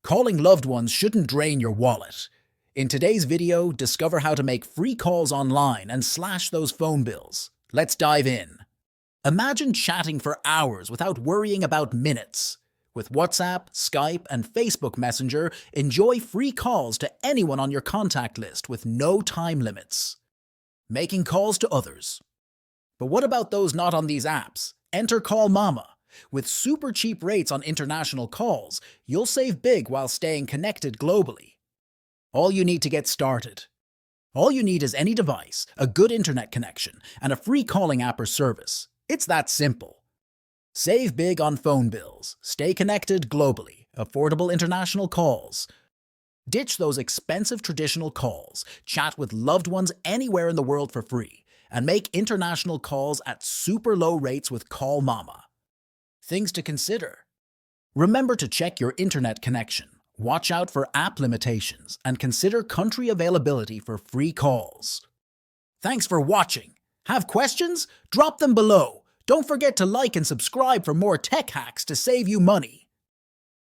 Calling loved ones shouldn't drain your wallet. In today's video, discover how to make free calls online and slash those phone bills. Let's dive in. Imagine chatting for hours without worrying about minutes. With WhatsApp, Skype, and Facebook Messenger, enjoy free calls to anyone on your contact list with no time limits. Making calls to others. But what about those not on these apps? Enter Callmama. With super cheap rates on international calls, you'll save big while staying connected globally. All you need to get started. All you need is any device, a good internet connection, and a free calling app or service. It's that simple. Save big on phone bills, stay connected globally, affordable international calls. Ditch those expensive traditional calls, chat with loved ones anywhere in the world for free, and make international calls at super low rates with Callmama. Things to consider. Remember to check your internet connection, watch out for app limitations, and consider country availability for free calls. Thanks for watching. Have questions? Drop them below. Don't forget to like and subscribe for more tech hacks to save you money.